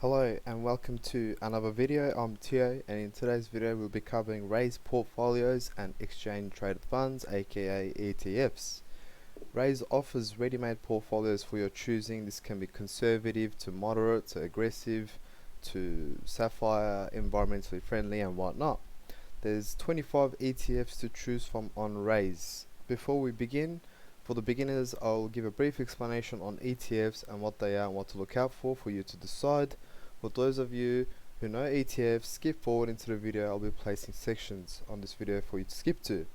Hello and welcome to another video. I'm Tio, and in today's video we'll be covering RAIZ portfolios and exchange traded funds, aka ETFs. RAIZ offers ready-made portfolios for your choosing. This can be conservative to moderate to aggressive to sapphire, environmentally friendly and whatnot. There's 25 ETFs to choose from on RAIZ. Before we begin, for the beginners, I'll give a brief explanation on ETFs and what they are and what to look out for you to decide. For those of you who know ETFs, skip forward into the video. I'll be placing sections on this video for you to skip to.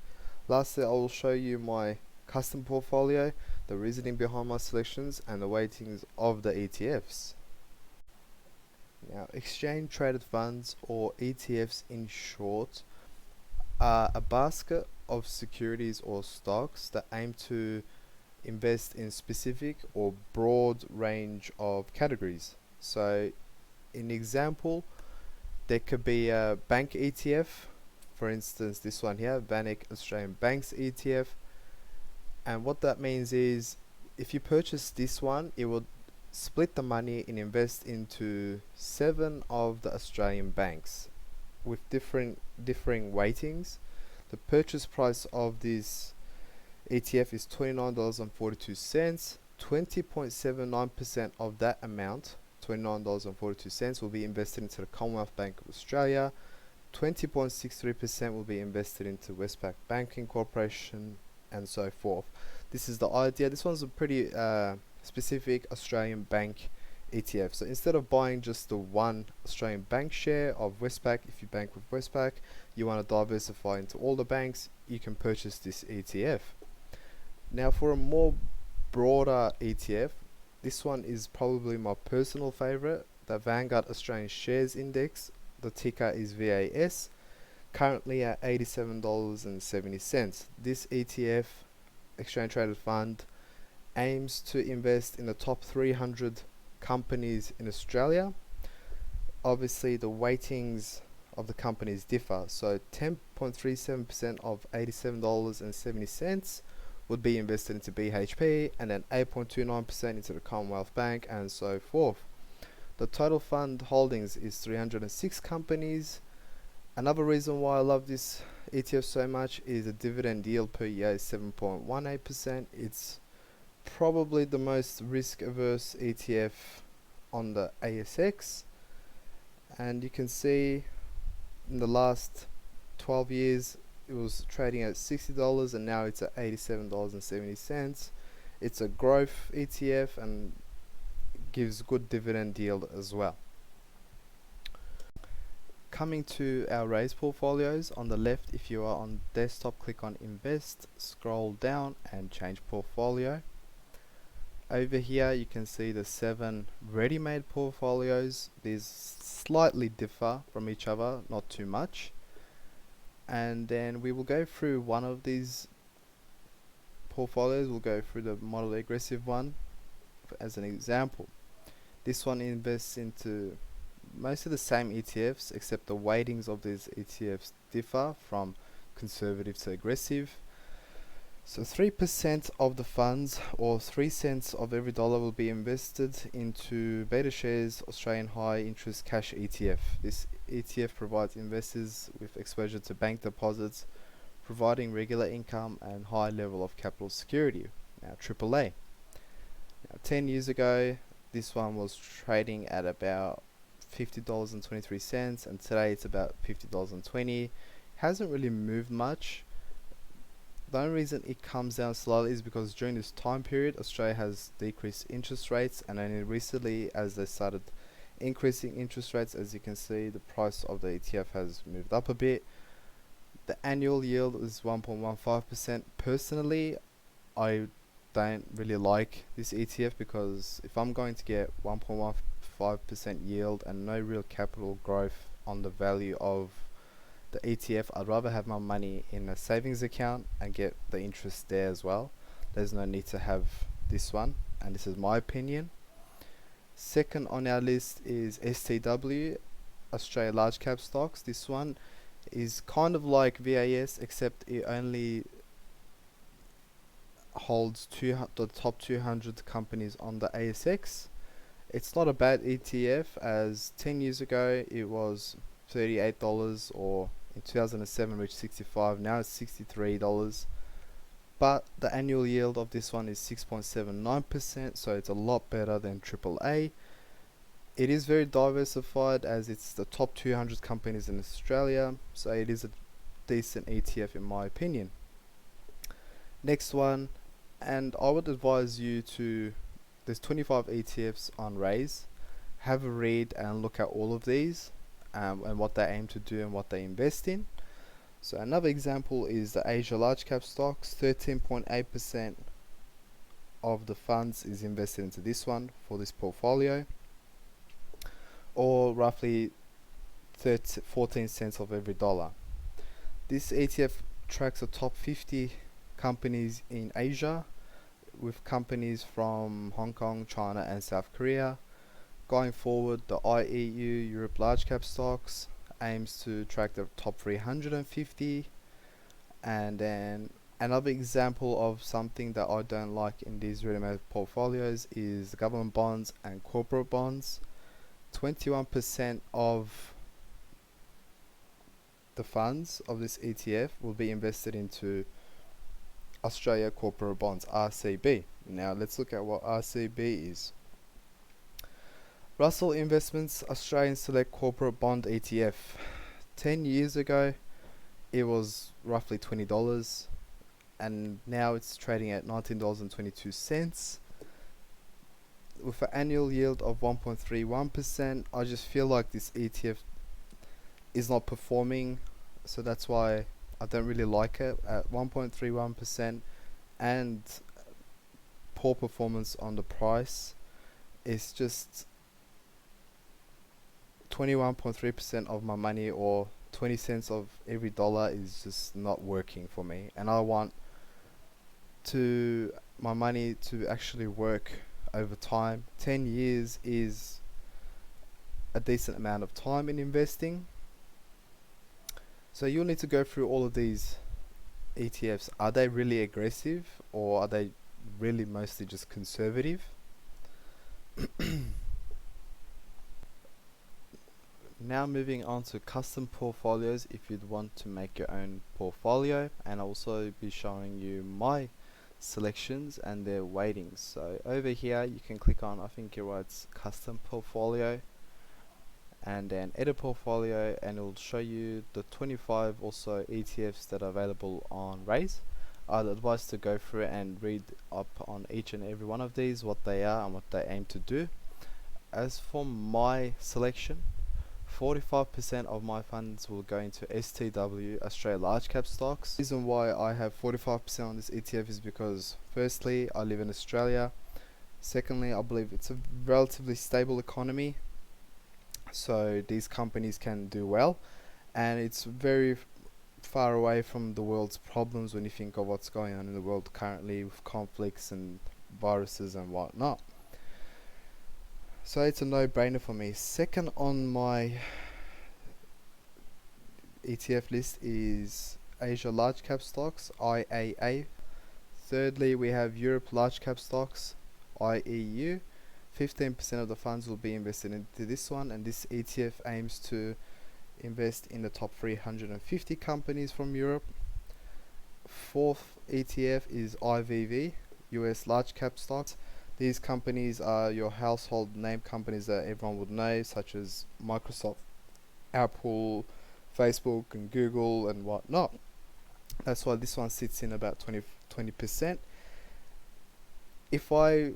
Lastly, I will show you my custom portfolio, the reasoning behind my selections, and the weightings of the ETFs. Now, exchange traded funds, or ETFs in short, are a basket of securities or stocks that aim to invest in specific or broad range of categories. So in example, there could be a bank ETF, for instance this one here, VANEC Australian Banks ETF, and what that means is if you purchase this one, it will split the money and invest into 7 of the Australian banks with differing weightings. The purchase price of this ETF is $29.42. 20.79% of that amount, $29.42, will be invested into the Commonwealth Bank of Australia. 20.63% will be invested into Westpac Banking Corporation, and so forth. This is the idea. This one's a pretty specific Australian bank ETF. So instead of buying just the one Australian bank share of Westpac, if you bank with Westpac, you want to diversify into all the banks, you can purchase this ETF. Now for a more broader ETF, this one is probably my personal favorite, the Vanguard Australian Shares Index. The ticker is VAS, currently at $87.70. This ETF, exchange traded fund, aims to invest in the top 300 companies in Australia. Obviously the weightings of the companies differ, so 10.37% of $87.70 would be invested into BHP, and then 8.29% into the Commonwealth Bank, and so forth. The total fund holdings is 306 companies. Another reason why I love this ETF so much is the dividend yield per year is 7.18%. It's probably the most risk averse ETF on the ASX, and you can see in the last 12 years it was trading at $60 and now it's at $87.70. It's a growth ETF and gives good dividend yield as well. Coming to our RAIZ portfolios, on the left, if you are on desktop, click on invest, scroll down and change portfolio. Over here you can see the 7 ready-made portfolios. These slightly differ from each other, not too much, and then we will go through one of these portfolios. We'll go through the moderate aggressive one as an example. This one invests into most of the same ETFs, except the weightings of these ETFs differ from conservative to aggressive. So 3% of the funds, or 3 cents of every dollar, will be invested into BETASHARES Australian High Interest Cash ETF. This ETF provides investors with exposure to bank deposits, providing regular income and high level of capital security. Now AAA. Now 10 years ago, this one was trading at about $50.23, and today it's about $50.20. Hasn't really moved much. The only reason it comes down slowly is because during this time period Australia has decreased interest rates, and only recently, as they started increasing interest rates, as you can see, the price of the ETF has moved up a bit. The annual yield is 1.15%. Personally, I don't really like this ETF because if I'm going to get 1.15% yield and no real capital growth on the value of the ETF, I'd rather have my money in a savings account and get the interest there as well. There's no need to have this one, and this is my opinion. Second on our list is STW, Australia Large Cap Stocks. This one is kind of like VAS, except it only holds the top 200 companies on the ASX, It's not a bad ETF, as 10 years ago it was $38, or in 2007 reached 65, now it's $63. But the annual yield of this one is 6.79%, so it's a lot better than AAA. It is very diversified, as it's the top 200 companies in Australia, so it is a decent ETF in my opinion. Next one, and I would advise you to, there's 25 ETFs on RAIZ. Have a read and look at all of these, and what they aim to do and what they invest in. So another example is the Asia large cap stocks. 13.8% of the funds is invested into this one for this portfolio, or roughly 14 cents of every dollar. This ETF tracks the top 50 companies in Asia, with companies from Hong Kong, China and South Korea. Going forward, the IEU Europe large cap stocks aims to track the top 350. And then another example of something that I don't like in these ready-made portfolios is government bonds and corporate bonds. 21% of the funds of this ETF will be invested into Australia corporate bonds, RCB. Now let's look at what RCB is. Russell Investments Australian Select Corporate Bond ETF. 10 years ago it was roughly $20, and now it's trading at $19.22 with an annual yield of 1.31%. I just feel like this ETF is not performing, so that's why I don't really like it at 1.31%, and poor performance on the price. It's just 21.3% of my money, or 20 cents of every dollar, is just not working for me, and I want my money to actually work over time. 10 years is a decent amount of time in investing. So you'll need to go through all of these ETFs. Are they really aggressive, or are they really mostly just conservative? Now moving on to custom portfolios, if you'd want to make your own portfolio, and I'll also be showing you my selections and their weightings. So over here you can click on, I think it writes custom portfolio, and then edit portfolio, and it will show you the 25 also ETFs that are available on RAIZ. I'd advise to go through and read up on each and every one of these, what they are and what they aim to do. As for my selection, 45% of my funds will go into STW, Australia large cap stocks. The reason why I have 45% on this ETF is because firstly, I live in Australia. Secondly, I believe it's a relatively stable economy, so these companies can do well, and it's very far away from the world's problems when you think of what's going on in the world currently with conflicts and viruses and whatnot. So it's a no-brainer for me. Second on my ETF list is Asia large cap stocks, IAA. Thirdly, we have Europe large cap stocks, IEU. 15% of the funds will be invested into this one, and this ETF aims to invest in the top 350 companies from Europe. Fourth ETF is IVV, US large cap stocks. These companies are your household name companies that everyone would know, such as Microsoft, Apple, Facebook and Google and whatnot. That's why this one sits in about 20%. If I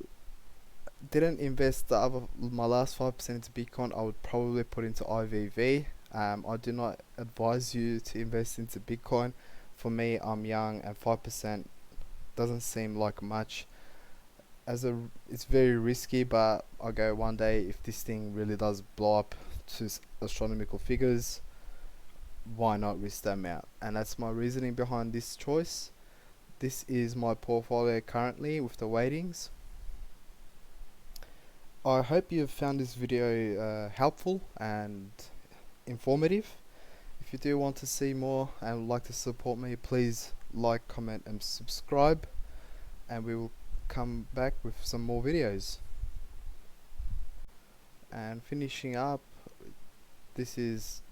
didn't invest my last 5% into Bitcoin, I would probably put into IVV. I do not advise you to invest into Bitcoin. For me, I'm young, and 5% doesn't seem like much. It's very risky, but I go, one day if this thing really does blow up to astronomical figures, why not risk that amount? And that's my reasoning behind this choice. This is my portfolio currently with the weightings. I hope you've found this video helpful and informative. If you do want to see more and would like to support me, please like, comment and subscribe, and we will come back with some more videos. And finishing up, this is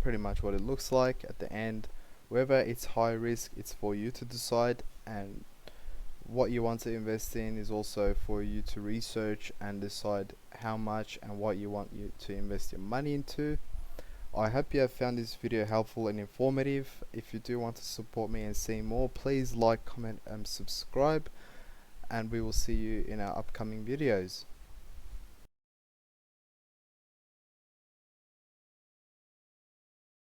pretty much what it looks like at the end. Whether it's high risk, it's for you to decide, and what you want to invest in is also for you to research and decide how much and what you want you to invest your money into. I hope you have found this video helpful and informative. If you do want to support me and see more, please like, comment and subscribe, and we will see you in our upcoming videos.